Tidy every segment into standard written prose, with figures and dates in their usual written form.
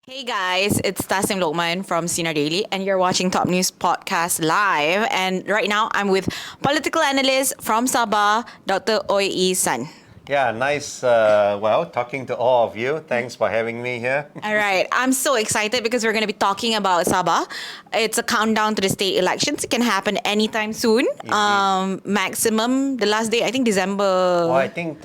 Hey guys, it's Tasim Lokman from Sinar Daily, and you're watching Top News Podcast live. And right now, I'm with political analyst from Sabah, Dr. Oi San. Yeah, nice. Talking to all of you. Thanks for having me here. All right, I'm so excited because we're going to be talking about Sabah. It's a countdown to the state elections. It can happen anytime soon. Maximum the last day, I think Well, I December. think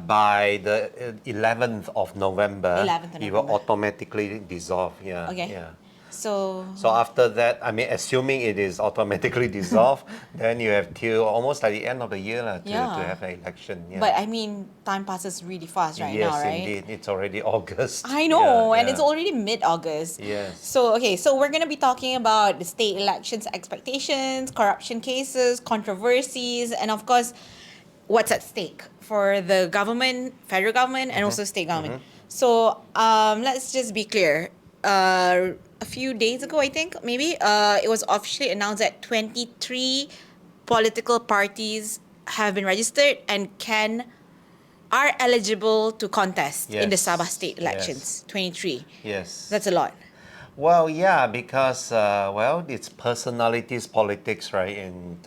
by the 11th of November, 11th of it will November. automatically dissolve. Yeah, Okay, yeah. so So after that, I mean, assuming it is automatically dissolved, then you have till almost like the end of the year lah, to yeah. have an election. Yeah. But I mean, time passes really fast right now, Yes, right? indeed. It's already August. I Yeah, know, and it's yeah. already mid-August. Yes. So we're gonna be talking about the state elections expectations, corruption cases, controversies, and of course, what's at stake for the government, federal government, and also state government. So let's just be clear. A few days ago, I think maybe it was officially announced that 23 political parties have been registered and are eligible to contest in the Sabah Yes. state Yes. elections. 23. Yes. That's a lot. Well, yeah, because it's personalities politics, right? In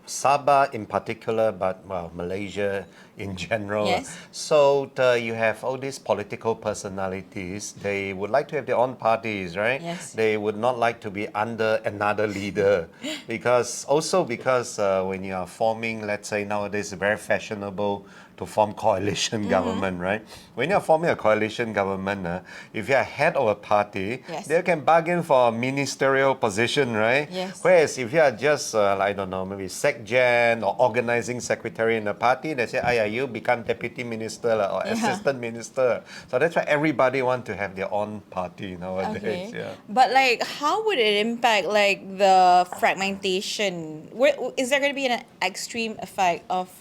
Sabah in particular, but Malaysia in general. Yes. So you have all these political personalities. They would like to have their own parties, right? Yes. They would not like to be under another leader, because when you are forming, let's say nowadays, very fashionable to form coalition government, right? When you're forming a coalition government, if you're head of a party, Yes. they can bargain for a ministerial position, right? Yes. Whereas if you are just, I don't know, maybe secgen or organizing secretary in the party, they say, you become deputy minister lah, or Yeah. assistant minister. So that's why everybody want to have their own party nowadays. Okay. Yeah. But like, how would it impact like the fragmentation? Is there going to be an extreme effect of,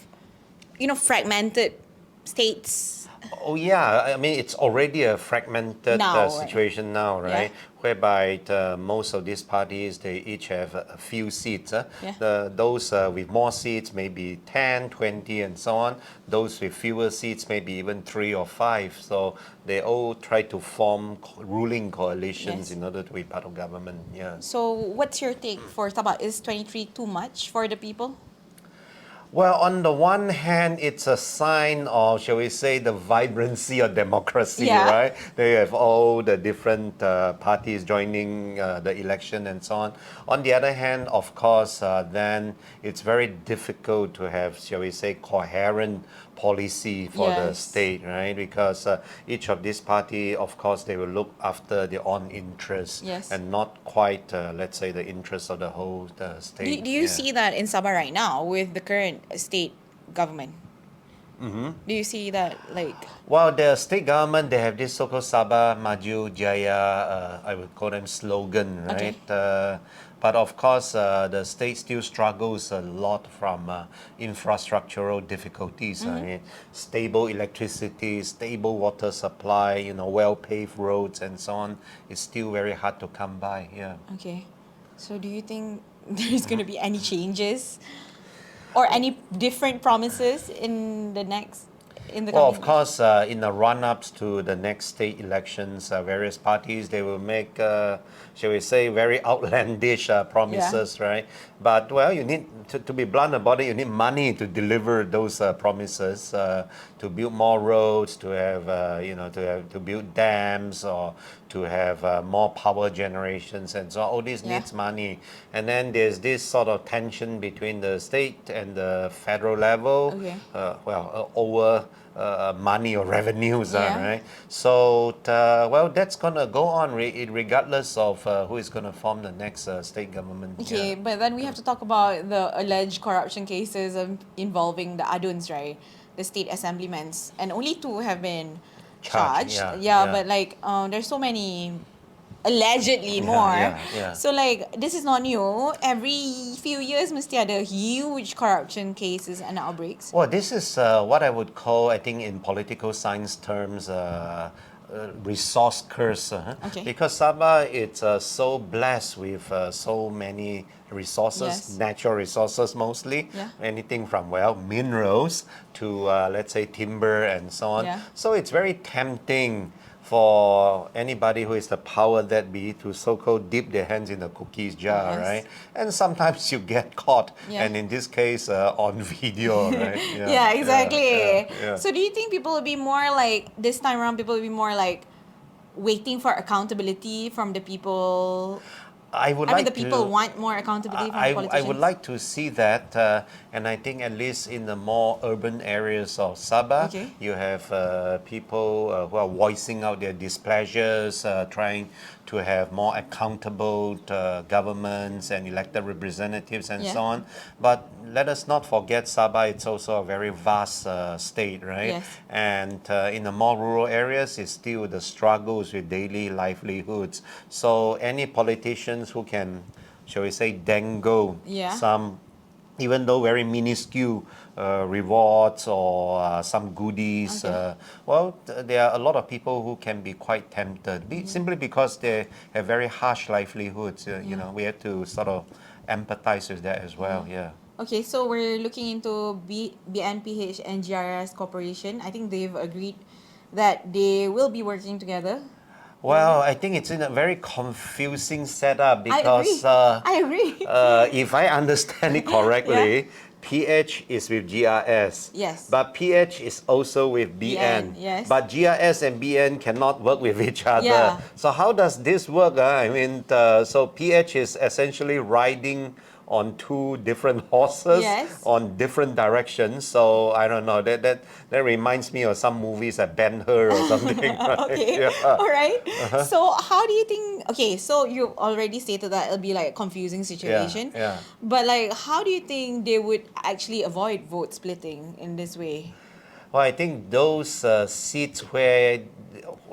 fragmented states? Oh yeah, I mean it's already a fragmented Now, right? situation now, right? Yeah. Whereby most of these parties they each have a few seats. Yeah. Those with more seats maybe 10, 20 and so on. Those with fewer seats maybe even 3 or 5. So they all try to form ruling coalitions Yes. in order to be part of government. Yeah. So what's your take for Sabah? Is 23 too much for the people? Well, on the one hand, it's a sign of, shall we say, the vibrancy of democracy, Yeah. right? They have all the different parties joining the election and so on. On the other hand, of course, then it's very difficult to have, shall we say, coherent policy for the Yes. state, right? Because each of these party, of course, they will look after their own interests Yes. and not quite, let's say, the interests of the whole state. Do you Yeah. see that in Sabah right now with the current state government? Do you see that like? Well, the state government, they have this so-called Sabah Maju Jaya, I would call them slogan, Okay. right? But of course, the state still struggles a lot from infrastructural difficulties. I mean, stable electricity, stable water supply, well-paved roads and so on. It's still very hard to come by. Yeah. Okay. So do you think there's going to be any changes or any different promises in the Well, of coming course, in the run-ups to the next state elections, various parties, they will make, shall we say, very outlandish promises, right? But, well, you need, to be blunt about it, you need money to deliver those promises, to build more roads, to have, to build dams, or to have more power generations, and so all this Yeah. needs money. And then there's this sort of tension between the state and the federal level, Okay. over money or revenues, Yeah. right? So, that's going to go on regardless of who is going to form the next state government. Okay, Yeah. but then we have to talk about the alleged corruption cases involving the aduns, right? The state assemblymen, and only 2 have been charged. yeah. But like, there's so many allegedly more. Yeah. So like, this is not new. Every few years, mesti ada huge corruption cases and outbreaks. Well, this is what I would call, I think, in political science terms, resource curse. Okay. Because Sabah, it's so blessed with so many resources, Yes. natural resources mostly, Yeah. anything from, minerals to, let's say, timber and so on. Yeah. So it's very tempting for anybody who is the power that be to so-called dip their hands in the cookies jar, Yes. right? And sometimes you get caught, Yeah. and in this case, on video, right? Yeah, exactly. yeah. So do you think people will be more like, this time around, people will be more like waiting for accountability from the people? I would I mean, like the people to. want more accountability from the I politicians. would like to see that, and I think at least in the more urban areas of Sabah, Okay. you have people who are voicing out their displeasures, trying to have more accountable governments and elected representatives and Yeah. so on. But let us not forget Sabah, it's also a very vast state, right? Yes. And in the more rural areas, it's still the struggles with daily livelihoods. So any politicians who can, shall we say, dangle Yeah. some, even though very minuscule rewards or some goodies, Okay. there are a lot of people who can be quite tempted, simply because they have very harsh livelihoods. You know, we have to sort of empathize with that as well. Yeah. Okay, so we're looking into BNPH and GRS Corporation. I think they've agreed that they will be working together. Well, I think it's in a very confusing setup I agree. because I agree. if I understand it correctly, PH is with GRS. Yes. But PH is also with BN. yes. But GRS and BN cannot work with each other. Yeah. So how does this work? I mean, so PH is essentially riding on two different horses Yes. on different directions. So I don't know. That reminds me of some movies like Ben-Hur or something. Right? Okay. Yeah. All right. So how do you think? Okay, so you already stated that it'll be like a confusing situation. yeah. But like, how do you think they would actually avoid vote splitting in this way? Well, I think those seats where,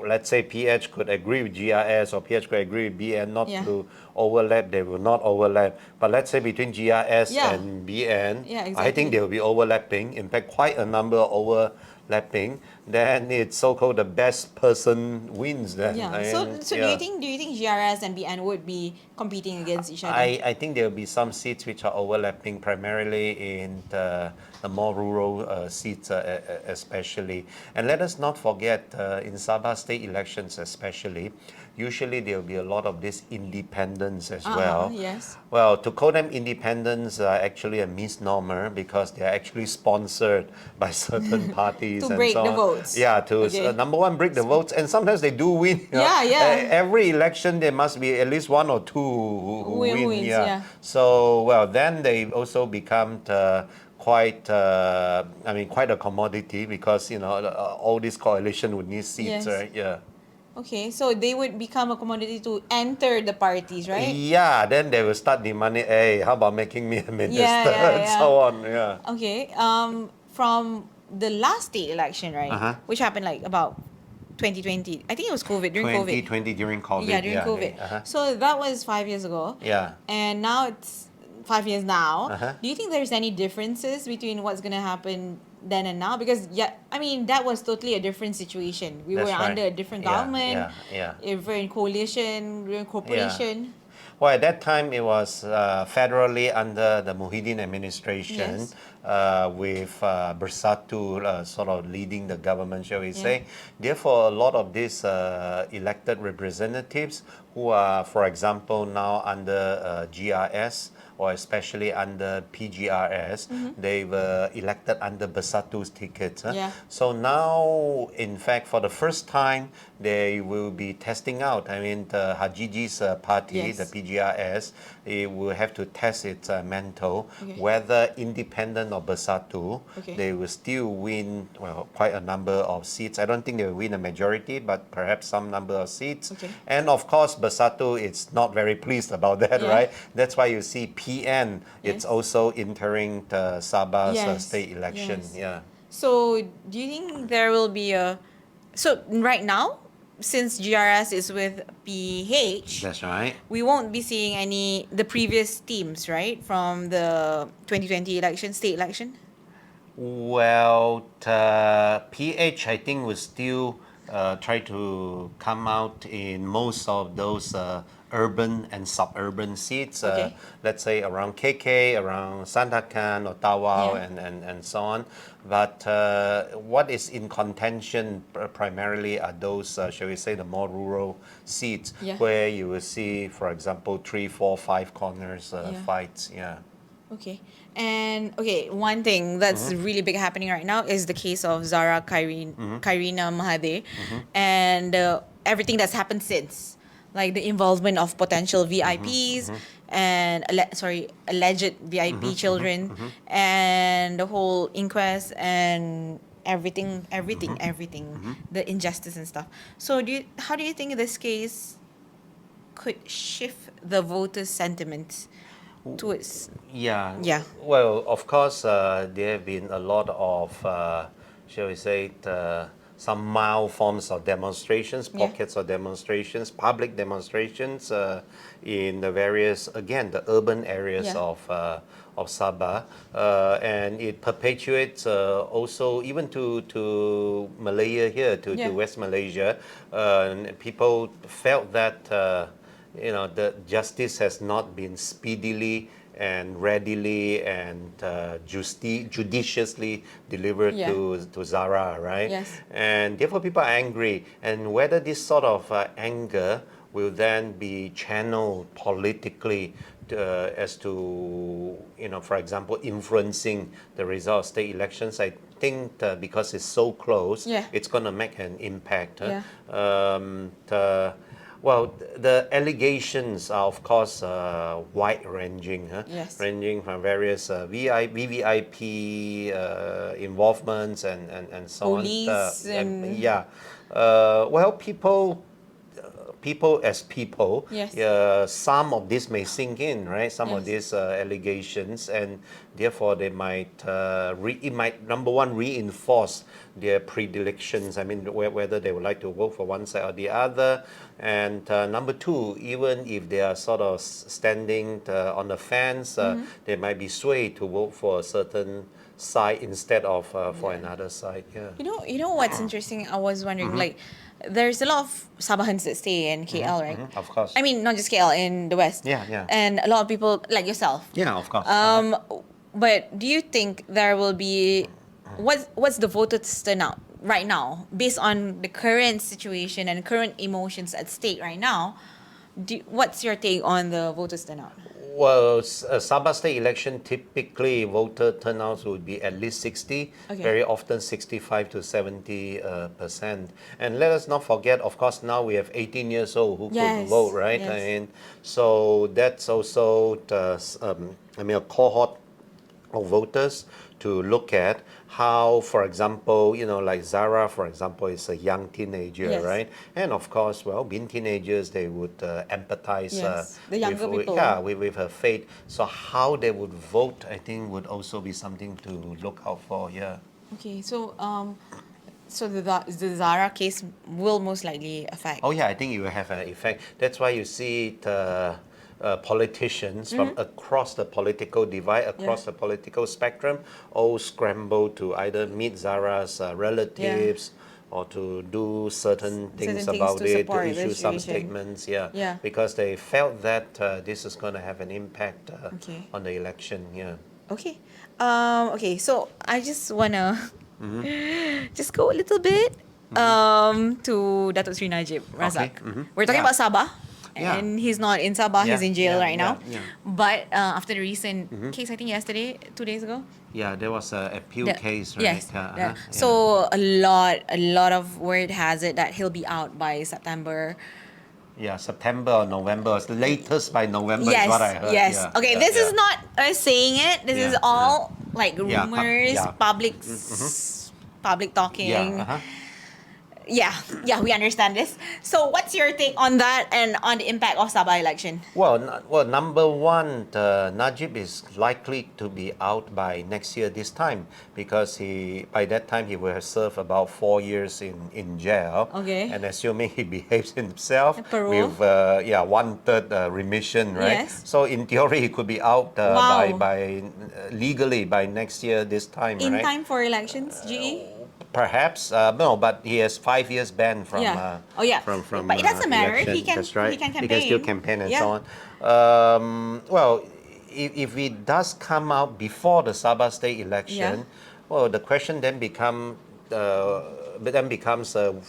let's say, PH could agree with GRS or PH could agree with BN not Yeah. to overlap, they will not overlap. But let's say between GRS Yeah. and BN, Yeah, I exactly. think they will be overlapping. In fact, quite a number overlapping. Then it's so-called the best person wins. Then Yeah. So yeah. do you think GRS and BN would be competing against each other? I think there will be some seats which are overlapping, primarily in the more rural seats, especially. And let us not forget, in Sabah state elections especially, usually there will be a lot of these independents as well. Yes. Well, to call them independents are actually a misnomer, because they are actually sponsored by certain parties To and break so the on. votes. Yeah, to Okay. number one, break the votes, and sometimes they do win. You know. Yeah. Every election there must be at least one or two who win. Wins, yeah. So well, then they also become quite quite a commodity, because all this coalition would need seats, Yes. right? Yeah. Okay, so they would become a commodity to enter the parties, right? Yeah, then they will start demanding, hey, how about making me a minister, and yeah. so on. Yeah. Okay. From the last state election, right? Uh-huh. Which happened like about 2020. I think it was COVID, during COVID. 2020 during COVID. Yeah, during COVID. Uh-huh. So that was 5 years ago. Yeah. And now it's 5 years now. Uh-huh. Do you think there's any differences between what's going to happen then and now? Because, that was totally a different situation. We That's were right. under a different Yeah, government. yeah. If we're in coalition, we're in corporation. Well, at that time, it was federally under the Muhyiddin administration, Yes. with Bersatu sort of leading the government, shall we say. Therefore, a lot of these elected representatives who are, for example, now under GRS, or especially under PGRS, they were elected under Bersatu's ticket. Yeah. So now, in fact, for the first time, they will be testing out. I mean, the Hajiji's party, Yes. the PGRS, it will have to test its mental, Okay. whether independent or Bersatu, Okay. they will still win, well, quite a number of seats. I don't think they will win a majority, but perhaps some number of seats. Okay. And of course, Bersatu is not very pleased about that, Yeah. right? That's why you see PN, it's Yes. also entering the Sabah's Yes. state election. Yes. Yeah. So, do you think there will be a... So, right now, since GRS is with PH, That's right. we won't be seeing the previous teams, right? From the 2020 election, state election? Well, PH, I think, will still try to come out in most of those urban and suburban seats. Okay. Let's say around KK, around Sandakan or Tawau, Yeah. and so on. But what is in contention primarily are those, shall we say, the more rural seats Yeah. where you will see, for example, 3, 4, 5 corners fights. Yeah. Okay. And okay, one thing that's really big happening right now is the case of Zara Qairina Mahathir and everything that's happened since. Like the involvement of potential VIPs and alleged VIP children and the whole inquest and everything, the injustice and stuff. So how do you think this case could shift the voters' sentiment towards? Yeah. Yeah. Well, of course, there have been a lot of, shall we say, some mild forms of demonstrations, pockets of demonstrations, public demonstrations in the various, again, the urban areas of Sabah, and it perpetuates also even to Malaya here, to West Malaysia. And people felt that. The justice has not been speedily and readily and judiciously delivered to Zara, right? Yes. And therefore people are angry. And whether this sort of anger will then be channeled politically as to, for example, influencing the result of state elections, I think because it's so close, it's going to make an impact. Well, the allegations are, of course, wide-ranging, ranging from various VVIP involvements and so Police on. and Well, people as people, some of this may sink in, right? Some of these allegations, and therefore they might, it might, number one, reinforce their predilections. I mean, whether they would like to vote for one side or the other. And number two, even if they are sort of standing on the fence, they might be swayed to vote for a certain side instead of for another side. Yeah. You know what's interesting? I was wondering, like, there's a lot of Sabahans that stay in KL, right? Of course. I mean, not just KL, in the West. Yeah. And a lot of people like yourself. Yeah, of course. But do you think there will be what's the voters turnout right now based on the current situation and current emotions at stake right now? What's your take on the voters turnout? Well, Sabah state election, typically voter turnouts would be at least 60, very often 65 to 70%. And let us not forget, of course, now we have 18 years old who could vote, right? Yes. And so that's also a cohort of voters to look at how, for example, like Zara, for example, is a young teenager, right? And of course, well, being teenagers, they would empathize the younger people. With her fate. So how they would vote, I think, would also be something to look out for, Okay, so the Zara case will most likely affect. Oh yeah, I think it will have an effect. That's why you see politicians from across the political divide, across the political spectrum, all scramble to either meet Zara's relatives or to do certain things about it, to issue some statements, because they felt that this is going to have an impact on the election, Okay. Okay, so I just want to just go a little bit to Datuk Sri Najib Razak. We're talking about Sabah. And he's not in Sabah, he's in jail right now. But after the recent case, I think yesterday, 2 days ago. Yeah, there was an appeal case, right? Yes. So a lot of word has it that he'll be out by September. Yeah, September or November. It's latest by November is what I heard. Yes. Okay, this is not us saying it. This is all like rumors, public talking. Yeah, we understand this. So what's your take on that and on the impact of Sabah election? Well, number one, Najib is likely to be out by next year this time because by that time he will have served about 4 years in jail. Okay. And assuming he behaves himself Parole. with 1/3 remission, right? Yes. So in theory he could be out by legally by next year this time, In right? time for elections, GE? Perhaps no, but he has 5 years ban from Oh yeah. from But it doesn't matter. election. He can. That's right. He can campaign. He can still campaign and Yeah. so on. Well, if it does come out before the Sabah state election, well, the question then becomes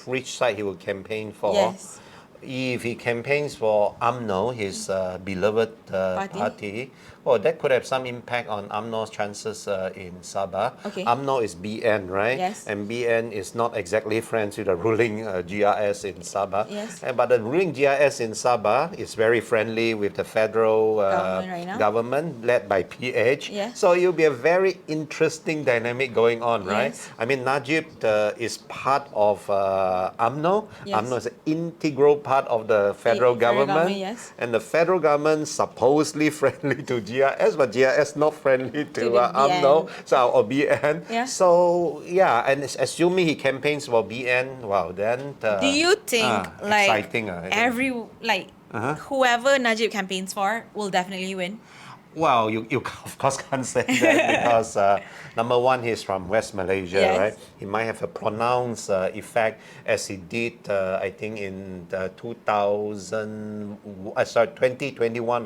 which side he will campaign for. Yes. If he campaigns for UMNO, his beloved party, well, that could have some impact on UMNO's chances in Sabah. Okay. UMNO is BN, right? Yes. And BN is not exactly friends with the ruling GRS in Sabah. Yes. But the ruling GRS in Sabah is very friendly with the federal Government right now. government led by PH. Yes. So it'll be a very interesting dynamic going on, right? Yes. I mean, Najib is part of UMNO. Yes. UMNO is an integral part of the federal government. Yes. And the federal government supposedly friendly to GRS, but GRS not friendly to the UMNO, BN. or BN. Yeah. So, yeah, and assuming he campaigns for BN, wow, then... Do you think exciting, whoever Najib campaigns for will definitely win? Well, you of course can't say that because number one, he's from West Malaysia, Yes. right? He might have a pronounced effect as he did, I think, in 2021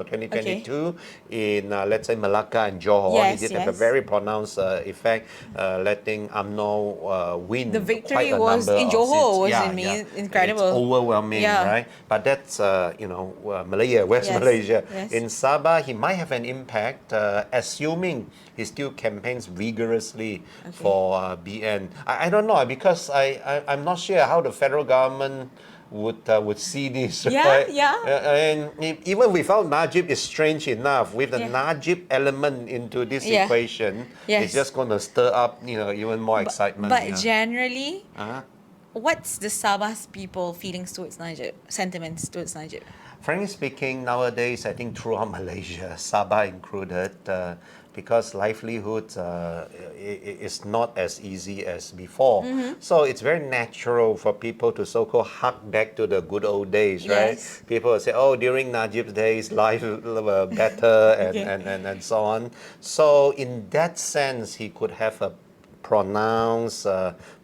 or 2022 in, let's say, Malacca and Johor. Yes, He did have a very pronounced effect, letting UMNO win. The victory quite a was number in of Johor seats. was incredible. It's overwhelming, right? But that's, Malaya, West Malaysia. Yes. In Sabah, he might have an impact, assuming he still campaigns vigorously for BN. I don't know, because I'm not sure how the federal government would see this. Right? And even without Najib, it's strange enough. With the Najib element into this equation, it's just going to stir up, even more excitement. But generally, what's the Sabah's people feelings towards Najib, sentiments towards Najib? Frankly speaking, nowadays, I think throughout Malaysia, Sabah included, because livelihood is not as easy as before. So it's very natural for people to so-called hark back to the good old days, right? People will say, oh, during Najib's days, life was better and so on. So in that sense, he could have a pronounced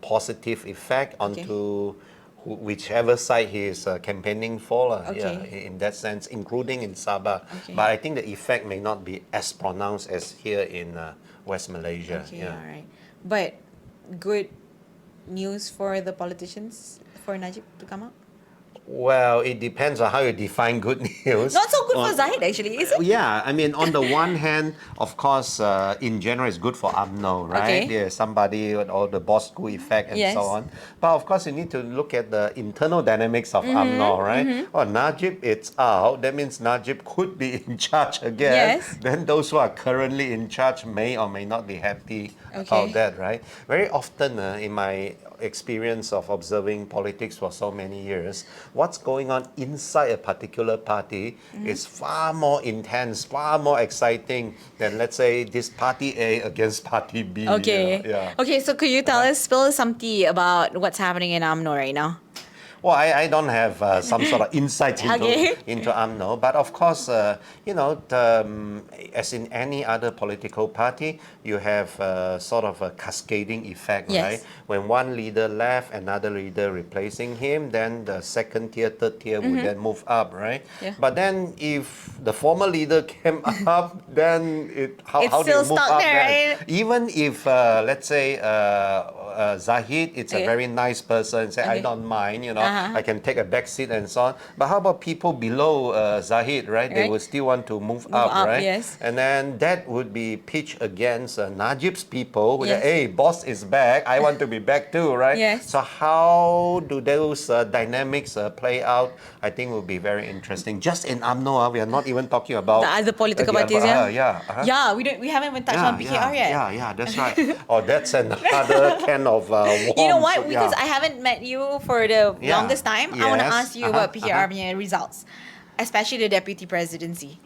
positive effect onto whichever side he is campaigning for, in that sense, including in Sabah. But I think the effect may not be as pronounced as here in West Malaysia. All right. But good news for the politicians for Najib to come out? Well, it depends on how you define good news. Not so good for Zahid, actually, is it? Yeah, I mean, on the one hand, of course, in general, it's good for UMNO, right? There's somebody with all the boss school effect and so on. But of course, you need to look at the internal dynamics of UMNO, right? Well, Najib, it's out. That means Najib could be in charge again. Then those who are currently in charge may or may not be happy about that, right? Very often, in my experience of observing politics for so many years, what's going on inside a particular party is far more intense, far more exciting than, let's say, this party A against party B. Okay, so could you tell us, spill some tea about what's happening in UMNO right now? Well, I don't have some sort of insight into UMNO, but of course, as in any other political party, you have sort of a cascading effect, right? When one leader left, another leader replacing him, then the second tier, third tier would then move up, right? But then if the former leader came up, then how do you move up then? Right? Even if, let's say, Zahid, it's a very nice person, say, I don't mind, I can take a back seat and so on. But how about people below Zahid, right? They would still want to move up, right? And then that would be pitched against Najib's people who say, hey, boss is back, I want to be back too, right? So how do those dynamics play out? I think will be very interesting. Just in UMNO, we are not even talking about the other political parties, we haven't even touched on PKR yet. Yeah, that's right. That's another can of worms. You know what? Because I haven't met you for the longest time, I want to ask you about PKR results, especially the deputy presidency.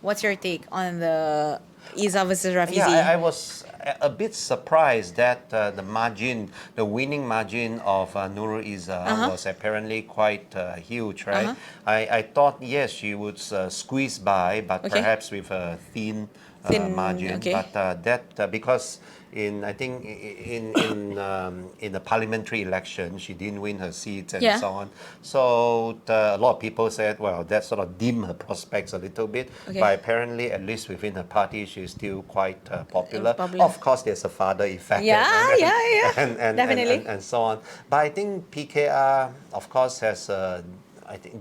What's your take on the Isa versus Rafizi. Yeah, I was a bit surprised that the winning margin of Nurul Izzah was apparently quite huge, right? I thought, yes, she would squeeze by, but Okay. perhaps with a thin Thin, margin. okay. But because I think in the parliamentary election, she didn't win her seats and Yeah. so on. So a lot of people said, well, that sort of dimmed her prospects a little bit. Okay. But apparently, at least within her party, she's still quite popular. Popular. Of course, there's a father effect. Yeah, and, yeah. Definitely. and so on. But I think PKR, of course, has a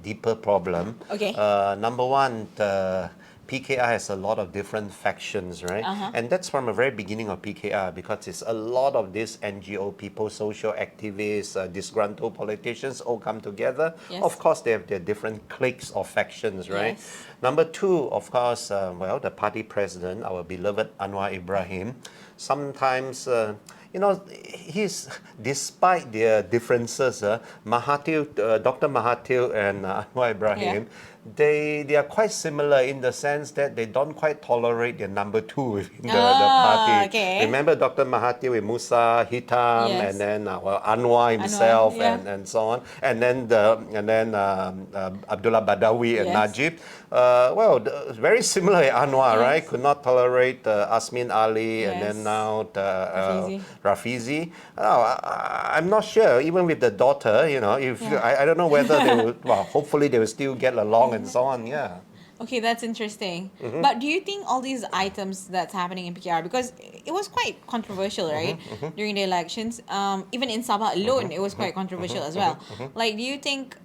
deeper problem. Okay. Number one, the PKR has a lot of different factions, right? And that's from the very beginning of PKR, because it's a lot of these NGO people, social activists, disgruntled politicians all come together. Yes. Of course, they have their different cliques or factions, right? Yes. Number two, of course, the party president, our beloved Anwar Ibrahim, sometimes despite their differences, Dr. Mahathir and Anwar Ibrahim, they are quite similar in the sense that they don't quite tolerate their number two within the party. Okay. Remember Dr. Mahathir with Musa Hitam, Yes. and then Anwar himself, yeah. and so on, and then Abdullah Badawi and Yes. Najib. Very similar to Anwar, Yes. right? Could not tolerate Asmin Ali, and Yes. then now Rafizi. Rafizi. I'm not sure, even with the daughter, if I don't know whether they will, hopefully they will still get along and so on, yeah. Okay, that's interesting. But do you think all these items that's happening in PKR, because it was quite controversial, right, during the elections, even in Sabah alone, it was quite controversial as well. Like, do you think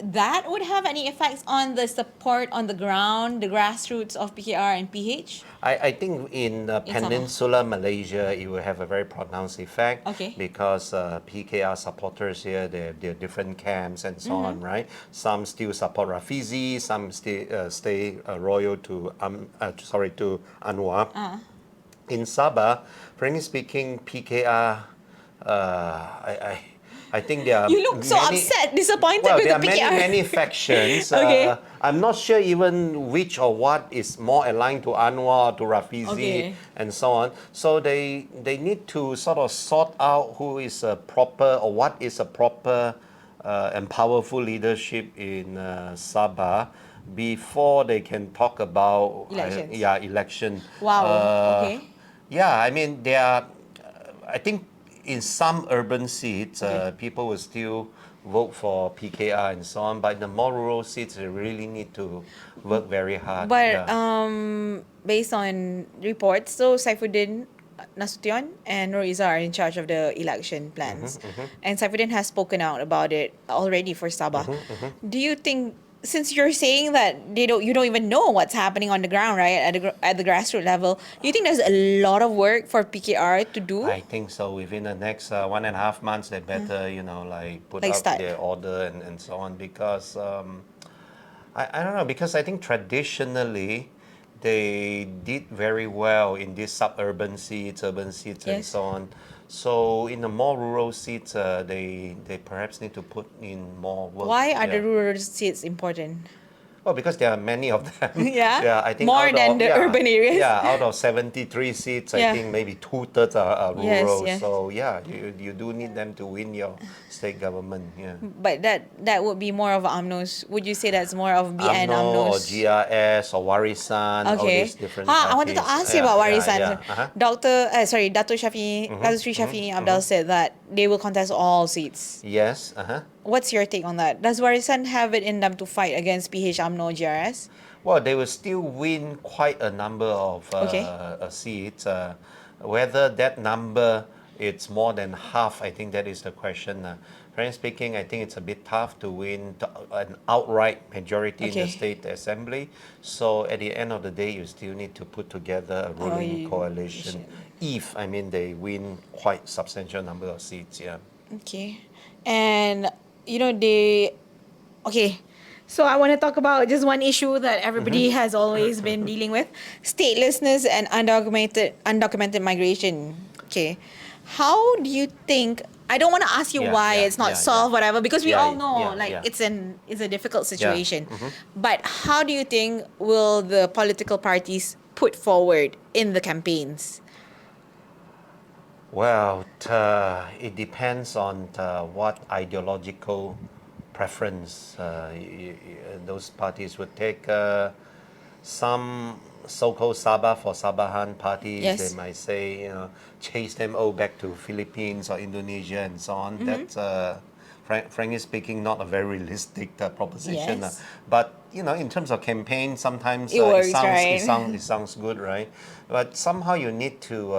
that would have any effects on the support on the ground, the grassroots of PKR and PH? I think in Peninsular Malaysia, it will have a very pronounced effect, Okay. because PKR supporters here, they have their different camps and so on, right? Some still support Rafizi, some stay loyal to Anwar. In Sabah, frankly speaking, PKR, I think there are You look so upset, disappointed well, with there the are PKR. many factions. Okay. I'm not sure even which or what is more aligned to Anwar, to Rafizi, Okay. and so on. So they need to sort of sort out who is a proper, or what is a proper and powerful leadership in Sabah before they can talk about Elections. election. Wow. Okay. Yeah, I mean, there are, I think in some urban seats, Okay. people will still vote for PKR and so on, but in the more rural seats, they really need to work very hard. But based on reports, so Saifuddin Nasution and Nur Izzah are in charge of the election plans. And Saifuddin has spoken out about it already for Sabah. Do you think, since you're saying that you don't even know what's happening on the ground, right, at the grassroots level, do you think there's a lot of work for PKR to do? I think so. Within the next 1.5 months, they better, put Like out start. their order and so on, because I don't know, because I think traditionally they did very well in these suburban seats, urban seats, and Yes. so on. So in the more rural seats, they perhaps need to put in more work. Why are the Yeah. rural seats important? Well, because there are many of them. Yeah? Yeah, I think More than the urban areas? Yeah, out of 73 seats, Yeah. I think maybe 2/3 are Yes, rural. yes. So yeah, you do need them to win your state government. Yeah. But that would be more of UMNO's. Would you say that's more of BN UMNO or UMNO's? GRS or Warisan, all Okay. these different I wanted to parties. ask you about Yeah, Warisan. yeah. Uh-huh. Dato' Sri Shafi Abdul said that they will contest all seats. Yes. What's your take on that? Does Warisan have it in them to fight against PH, UMNO, GRS? Well, they will still win quite a number of Okay. seats. Whether that number it's more than half, I think that is the question. Frankly speaking, I think it's a bit tough to win an outright majority in the Okay. state assembly. So at the end of the day, you still need to put together a ruling coalition. If they win quite substantial number of seats. Yeah. Okay. And, so I want to talk about just one issue that everybody has always been dealing with: statelessness and undocumented migration. Okay. How do you think? I don't want to ask you why it's not solved, whatever, because we all know it's a difficult situation. But how do you think will the political parties put forward in the campaigns? Well, it depends on what ideological preference those parties would take. Some so-called Sabah for Sabahan parties, they Yes. might say, chase them all back to Philippines or Indonesia and so on. That's, frankly speaking, not a very realistic proposition. Yes. But in terms of campaign, sometimes It works, right? it sounds good, right? But somehow you need to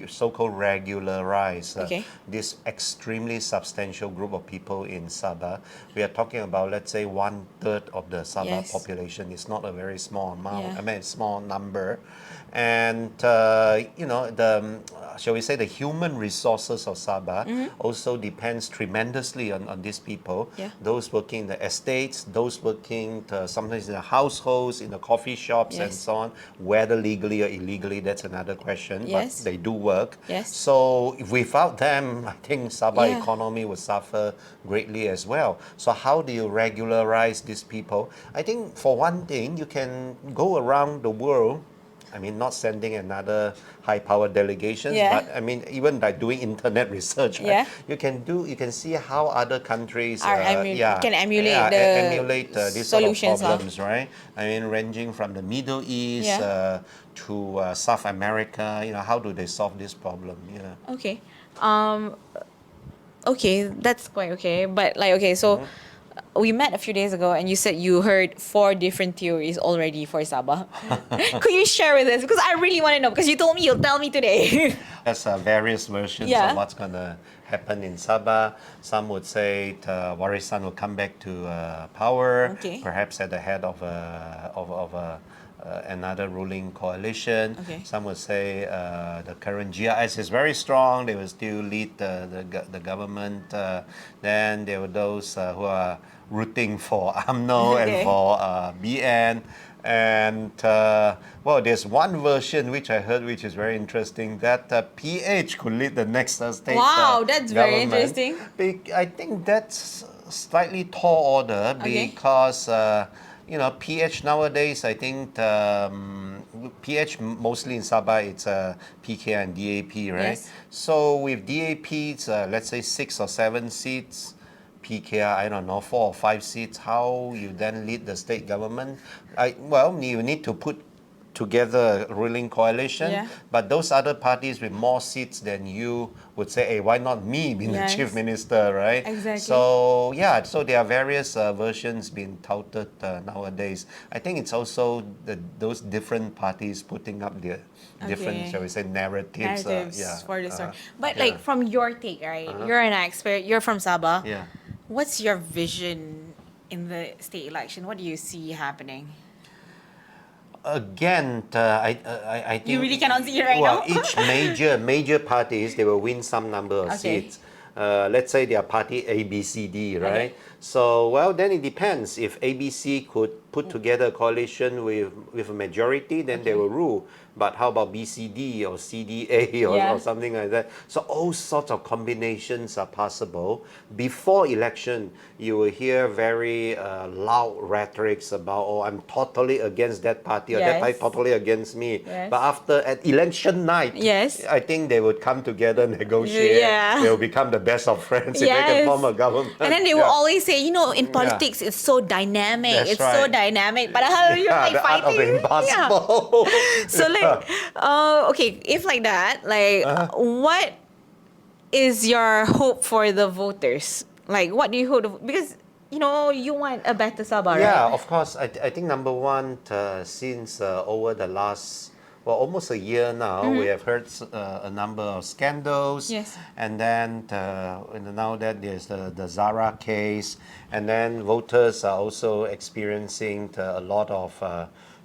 so-called regularize Okay. this extremely substantial group of people in Sabah. We are talking about, let's say, 1/3 of the Sabah Yes. population. It's not a very small amount. Yeah. I mean, small number. And shall we say, the human resources of Sabah also depends tremendously on these people. Yeah. Those working in the estates, those working sometimes in the households, in the coffee shops, and Yes. so on. Whether legally or illegally, that's another question. Yes. But they do work. Yes. So without them, I think Sabah Yeah. economy would suffer greatly as well. So how do you regularize these people? I think for one thing, you can go around the world. I mean, not sending another high-powered delegation, Yeah. but I mean, even by doing internet research, right? Yeah. You can see how other countries can emulate the emulate these sort of solutions, problems, right? I mean, ranging from the Middle East Yeah. to South America, how do they solve this problem? Yeah. Okay. Okay, that's quite okay. But so we met a few days ago and you said you heard 4 different theories already for Sabah. Could you share with us? Because I really want to know, because you told me you'll tell me today. There's various versions Yeah. of what's going to happen in Sabah. Some would say Warisan will come back to power, Okay. perhaps at the head of another ruling coalition. Okay. Some would say the current GIS is very strong. They will still lead the government. Then there were those who are rooting for AMNO and Okay. for BN. And there's one version which I heard, which is very interesting, that PH could lead the next state. Wow, that's very government. interesting. I think that's slightly tall order Okay. because PH nowadays, I think PH mostly in Sabah it's PK and DAP, right? Yes. So with DAP, it's let's say 6 or 7 seats. PKR, I don't know, 4 or 5 seats, how you then lead the state government? You need to put together a ruling coalition, Yeah. but those other parties with more seats than you would say, hey, why not me being Yes. the chief minister, right? Exactly. So, so there are various versions being touted nowadays. I think it's also those different parties putting up their different, Okay. shall we say, narratives. For the story. But Yeah. from your take, right? You're an expert. You're from Sabah. Yeah. What's your vision in the state election? What do you see happening? Again, I think You really cannot see it right well, now? each major parties, they will win some number of Okay. seats. Let's say they are party A, B, C, D, right? Okay. So, then it depends. If ABC could put together a coalition with a majority, then they Okay. will rule. But how about BCD or CDA or, Yeah. or something like that? So all sorts of combinations are possible. Before election, you will hear very loud rhetorics about, oh, I'm totally against that party or that party Yes. totally against me. Yes. But at election night, Yes. I think they would come together, negotiate. Yeah. They will become the best of friends if they Yes. can form a government. And then they will Yeah. always say, in politics, it's so dynamic. That's it's so right. dynamic. But you're Yeah, like the art of fighting. the impossible. So okay, if like that, what is your hope for the voters? Like, what do you hope? Because you want a better Sabah, Yeah, right? of course. I think number one, since over the last, almost a year now, we have heard a number of scandals. Yes. And then now that there's the Zara case, and then voters are also experiencing a lot of,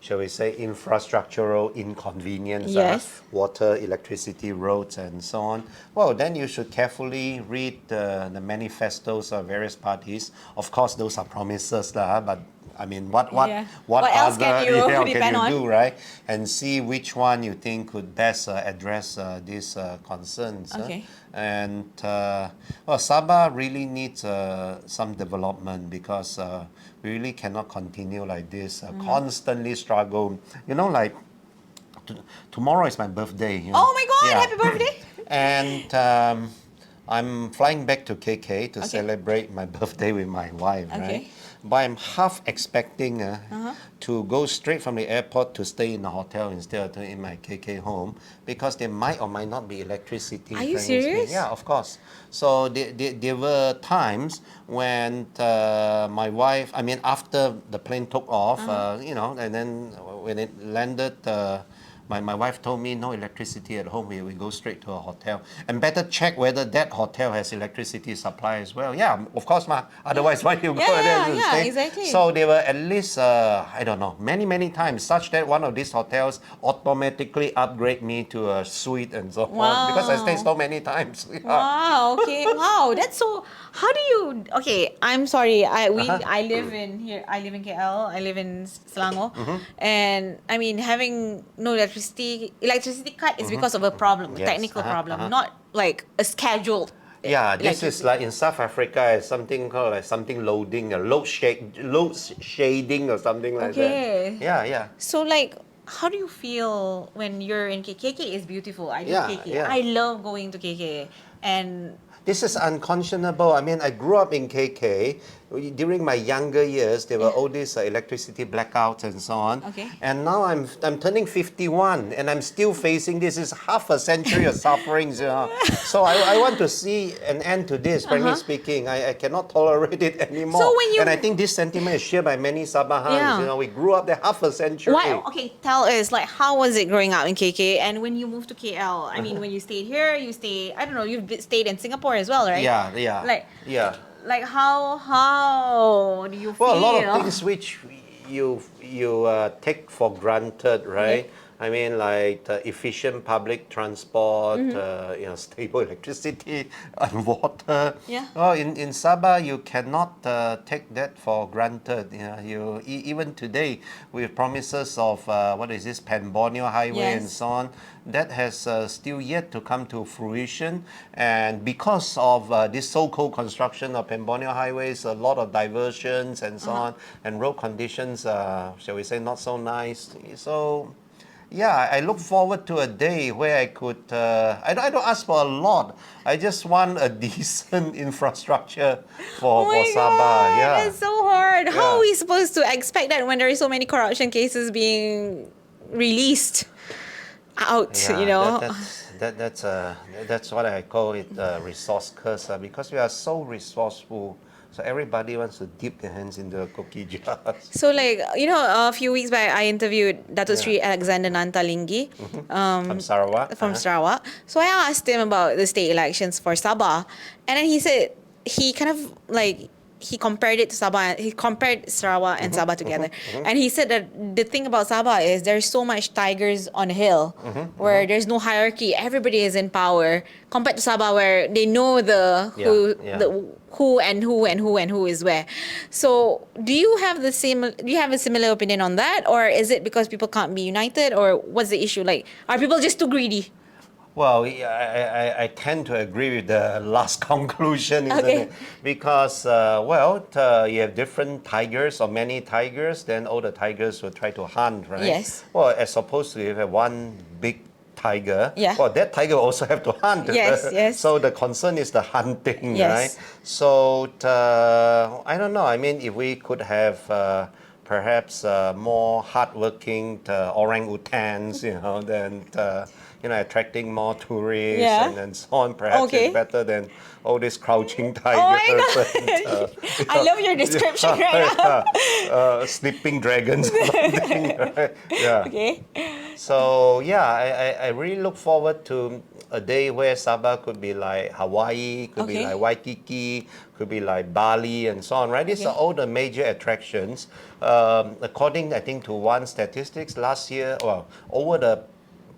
shall we say, infrastructural inconvenience. Yes. Water, electricity, roads, and so on. Well, then you should carefully read the manifestos of various parties. Of course, those are promises, but I mean, what Yeah. What else can you depend on? do, right? And see which one you think could best address these concerns. Okay. And Sabah really needs some development because we really cannot continue like this, constantly struggle. tomorrow is my birthday. You know? Oh my God! Yeah. Happy birthday! And I'm flying back to KK to celebrate my birthday with my wife, right? Okay. But I'm half expecting to go straight from the airport to stay in a hotel instead of in my KK home because there might or might not be electricity. Are you frankly speaking. serious? Yeah, of course. So there were times when my wife, I mean, after the plane took off, you know, and then when it landed, my wife told me no electricity at home. We go straight to a hotel and better check whether that hotel has electricity supply as well. Yeah, of course, ma. Otherwise, why you go there to stay? Exactly. So they were at least I don't know many times such that one of these hotels automatically upgrade me to a suite and so on because I stayed so many times. Yeah. Wow. Okay. Wow. That's so. How do you? Okay. I'm sorry. I live in here. I live in KL. I live in Selangor, and I mean having no electricity cut is because of a problem, a Yes. technical problem, not like a scheduled. Yeah, this is like in South Africa, it's something called like something loading, load shading or something like Okay. that. Yeah. So like, how do you feel when you're in KK? KK is beautiful. I love KK. Yeah. I love going to KK, and This is unconscionable. I mean, I grew up in KK. During my younger years, there were all these electricity blackouts and so on. Okay. And now I'm turning 51 and I'm still facing this. Is half a century of sufferings, you know. So I want to see an end to this, frankly speaking. I cannot tolerate it anymore. So when you- and I think this sentiment is shared by many Sabahans. Yeah. You know, we grew up there half a century. what? Okay, tell us like how was it growing up in KK, and when you moved to KL? I mean, when you stayed here, you stayed. I don't know. You've stayed in Singapore as well, right? Yeah. Like, like how do you feel? Well, a lot of things which you take for granted, right? Okay. I mean, like efficient public transport, you know, stable electricity and water. Yeah. Well, in Sabah, you cannot take that for granted. You know, even today, with promises of what is this Pemborneo Highway and Yes. so on, that has still yet to come to fruition. And because of this so-called construction of Pemborneo highways, a lot of diversions and so on, and road conditions, shall we say, not so nice. So, yeah, I look forward to a day where I could, I don't ask for a lot. I just want a decent infrastructure Oh for my Sabah. God, Yeah. that's so hard. How Yeah. are we supposed to expect that when there are so many corruption cases being released out? Yeah, You know. that's what I call it resource curse because we are so resourceful. So everybody wants to dip their hands into the cookie jars. So like you know, a few weeks back, I interviewed Datuk Yeah. Sri Alexander Nantalingi From Sarawak. from Sarawak. So I asked him about the state elections for Sabah, and then he said he kind of like he compared it to Sabah. He compared Sarawak and Sabah together, and he said that the thing about Sabah is there's so much tigers on a hill, where there's no hierarchy. Everybody is in power. Compared to Sabah, where they know the who and who is where. So do you have a similar opinion on that, or is it because people can't be united, or what's the issue? Like, are people just too greedy? Well, I tend to agree with the last conclusion, isn't Okay. it? Because, you have different tigers or many tigers, then all the tigers will try to hunt, right? Yes. Well, as opposed to if you have one big tiger, Yeah. well, that tiger will also have to hunt. Yes. So the concern is the hunting, Yes. right? So, I don't know. I mean, if we could have perhaps more hardworking orangutans, you know, then attracting more tourists Yeah. and so on. Perhaps Okay. it's better than all these crouching tigers. Oh my and, I love your description right now. sleeping dragons. Or something, right? Yeah. Okay. So yeah, I really look forward to a day where Sabah could be like Hawaii, could be Okay. like Waikiki, could be like Bali and so on, right? These are all the major attractions. According, I think, to one statistics last year, over the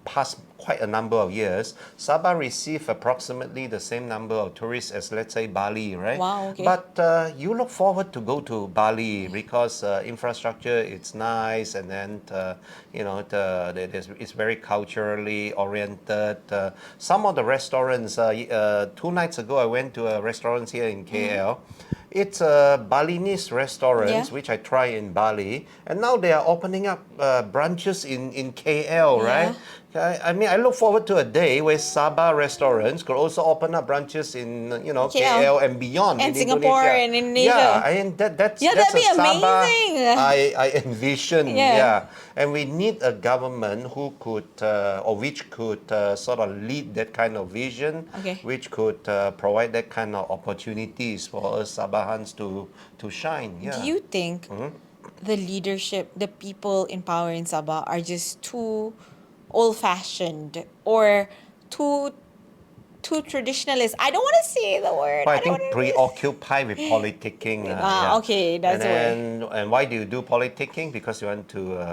past quite a number of years, Sabah received approximately the same number of tourists as, let's say, Bali, right? Wow, okay. But you look forward to go to Bali because infrastructure it's nice, and then it's very culturally oriented. Some of the restaurants. 2 nights ago, I went to a restaurant here in KL. It's Balinese restaurants, Yeah. which I try in Bali, and now they are opening up branches in KL, right? Yeah. I mean, I look forward to a day where Sabah restaurants could also open up branches in, KL. KL and beyond And in Singapore Indonesia. and Yeah, Indonesia. I mean Yeah, that's that'd a be Sabah amazing. I envision. Yeah. Yeah, and we need a government who could or which could sort of lead that kind of vision, Okay. which could provide that kind of opportunities for us Sabahans to shine. Do Yeah. you think the leadership, the people in power in Sabah are just too old-fashioned or too traditionalist? I don't want to say the word. Well, I I don't think want to. preoccupied with politicking. Yeah. Okay, that's And the word. and why do you do politicking? Because you want to,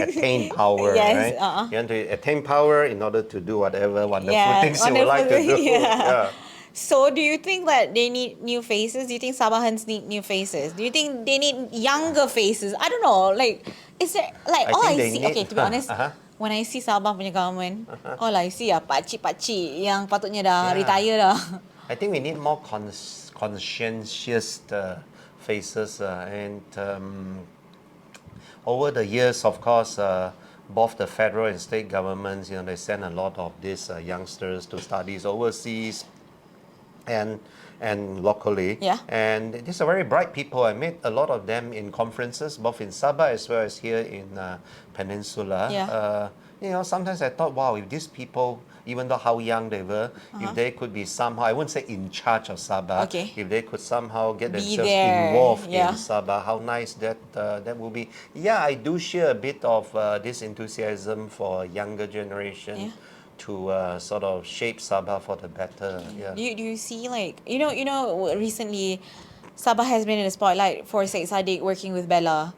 attain power, Yes. right? You want to attain power in order to do whatever wonderful Yeah. things you would like to do. Yeah. Yeah. So, do you think that they need new faces? Do you think Sabahans need new faces? Do you think they need younger faces? I don't know. Like, is there like I all think I they see? need. Okay, to be honest, when I see Sabah punya government, all I see are pakcik-pakcik yang patutnya dah Yeah. retire dah. I think we need more conscientious faces, and over the years, of course, both the federal and state governments, they send a lot of these youngsters to studies overseas and locally. Yeah. And these are very bright people. I met a lot of them in conferences, both in Sabah as well as here in Peninsula. Yeah. Sometimes I thought, wow, if these people, even though how young they were, if they could be somehow, I wouldn't say in charge of Sabah, Okay. if they could somehow get Be themselves there, involved yeah. in Sabah, how nice that would be. Yeah, I do share a bit of this enthusiasm for younger generation. Yeah. To sort of shape Sabah for the better. Yeah. Do you see like recently Sabah has been in the spotlight for Syed Saddiq working with Bella.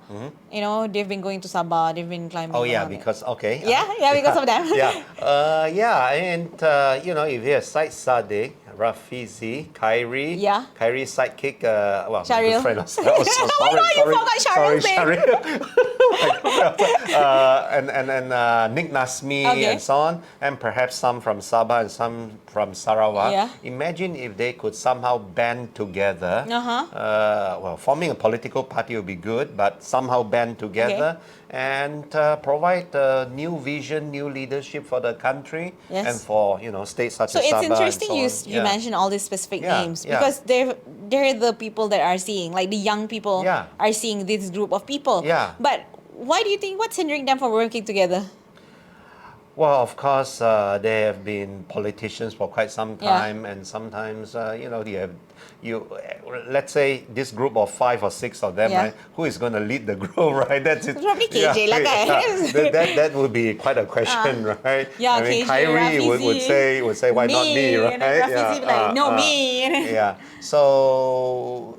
They've been going to Sabah, they've been climbing. Oh yeah, around it. because okay. Yeah, because of them. Yeah, and if you have Syed Saddiq, Rafizi, Khairi, Yeah. Khairi's sidekick, my Sharil. good friend. Oh, sorry, Why not? You forgot Sharil's name. and Nick Nasmi Okay. and so on, and perhaps some from Sabah and some from Sarawak. Yeah. Imagine if they could somehow band together. Well, forming a political party would be good, but somehow band together and provide a new vision, new leadership for the country Yes. and for states such So as Sabah. it's interesting and so you on. mentioned all these specific Yeah, names yeah. because they're the people that are seeing, like the young people Yeah. are seeing this group of people. Yeah. But why do you think what's hindering them from working together? Well, of course, they have been politicians for quite some Yeah. time, and sometimes, let's say this group of 5 or 6 of them, Yeah. right? Who is going to lead the group, right? That's it. Probably KJ lah kan? That would be quite a question, right? Yeah, I mean, KJ, Khairi would Rafizi, say, why not me, right? And then Rafizi be like, no, me. Yeah. So,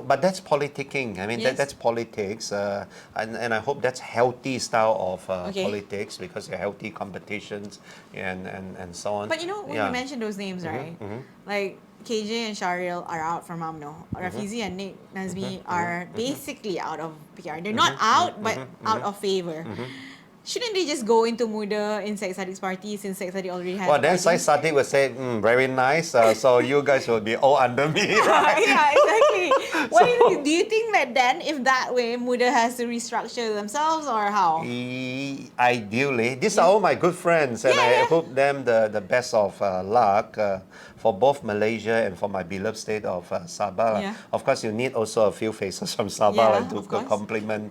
but that's politicking. I mean, Yes. that's politics, and I hope that's healthy style of Okay. politics because they're healthy competitions and so on. But when you mention those names, right? Like KJ and Sharil are out from UMNO. Rafizi and Nick Nazmi are basically out of PR. They're not out, but out of favor. Shouldn't they just go into Muda in Syed Saddiq's party since Syed Saddiq already has Well, a then party? Syed Saddiq would say, very nice, so you guys will be all under me, right? Yeah, exactly. What do you think that then, if that way, Muda has to restructure themselves or how? Ideally, these are all my good friends, and I hope them the best of luck for both Malaysia and for my beloved state of Sabah. Yeah. Of course, you need also a few faces from Sabah Yeah, to of course. complement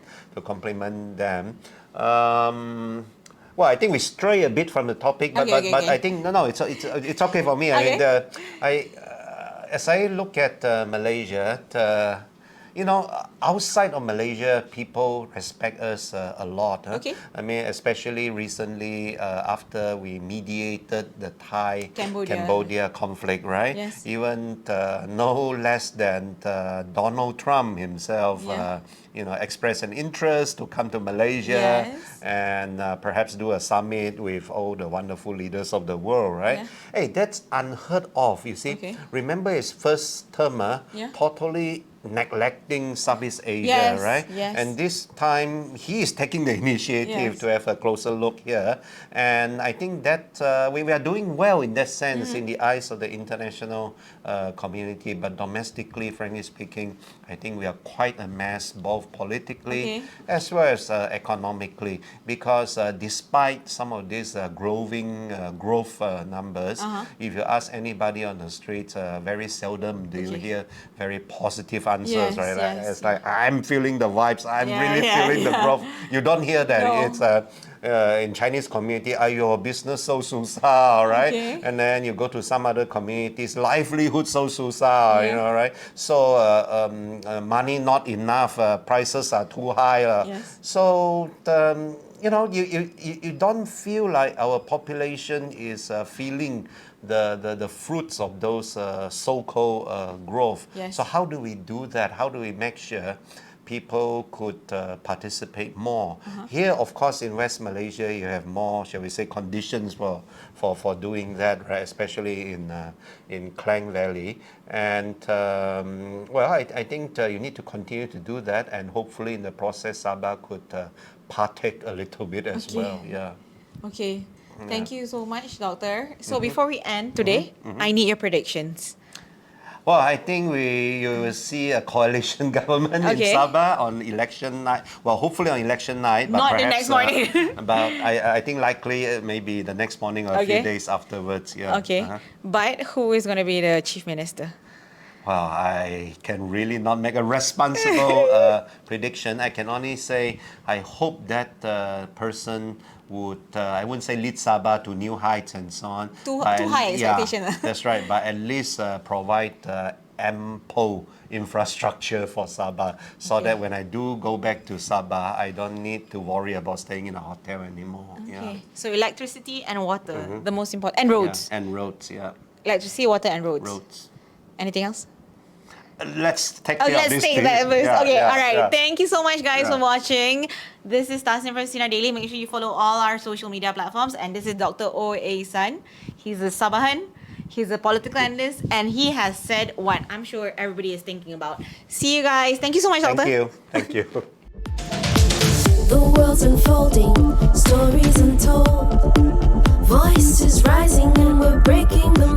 them. Well, I think we stray a bit from the topic, but Okay. I think no, it's okay for me. Okay. I mean, as I look at Malaysia, outside of Malaysia, people respect us a lot. Okay. I mean, especially recently after we mediated the Thai-Cambodia conflict, right? Yes. Even no less than Donald Trump himself express an interest to come to Malaysia Yes. and perhaps do a summit with all the wonderful leaders of the world, right? Yeah. Hey, that's unheard of, you see. Okay. Remember his first term, Yeah. totally neglecting Southeast Asia, Yes, right? yes. And this time he is taking the initiative Yes. to have a closer look here. And I think that we are doing well in that sense in the eyes of the international community. But domestically, frankly speaking, I think we are quite a mess, both politically Okay. as well as economically. Because despite some of these growth numbers, if you ask anybody on the streets, very seldom do you Okay. hear very positive answers, Yes, right? yes, It's like, I'm feeling the vibes, I'm Yeah, really yeah, feeling the yeah. growth. You don't hear that. No. It's in Chinese community, your business so susah, right? Okay. And then you go to some other communities, livelihood so susah, Yeah. right? So money not enough, prices are too high. Yes. So you don't feel like our population is feeling the fruits of those so-called growth. Yes. So how do we do that? How do we make sure people could participate more? Here, of course, in West Malaysia, you have more, shall we say, conditions for doing that, right? Especially in Klang Valley. And I think you need to continue to do that, and hopefully in the process, Sabah could partake a little bit as Okay. well. Yeah. Okay. Thank you so much, Doctor. So before we end today, I need your predictions. Well, I think you will see a coalition government Okay. in Sabah on election night. Well, hopefully on election night, but Not the perhaps, next morning. but I think likely maybe the next morning or a few Okay. days afterwards. Yeah. Okay. But who is going to be the chief minister? Well, I can really not make a responsible prediction. I can only say I hope that person would, I wouldn't say lead Sabah to new heights and so on. Too but high expectation. Yeah, that's right. But at least provide ample infrastructure for Sabah so Okay. that when I do go back to Sabah, I don't need to worry about staying in a hotel anymore. Okay. So electricity and water, the most important, and Yeah. roads. Yeah. And roads, yeah. Electricity, water, and roads. Roads. Anything else? Let's take Oh, care of let's this take thing. that first. Yeah, Okay, yeah, all right. yeah. Thank you so much, guys, Yeah. for watching. This is Tasnim from Sinar Daily. Make sure you follow all our social media platforms. And this is Dr. O.A. San. He's a Sabahan. He's a political analyst. And he has said what I'm sure everybody is thinking about. See you guys. Thank you so much, Doctor. Thank you. Thank you. The world's unfolding, stories untold. Voices rising and we're breaking the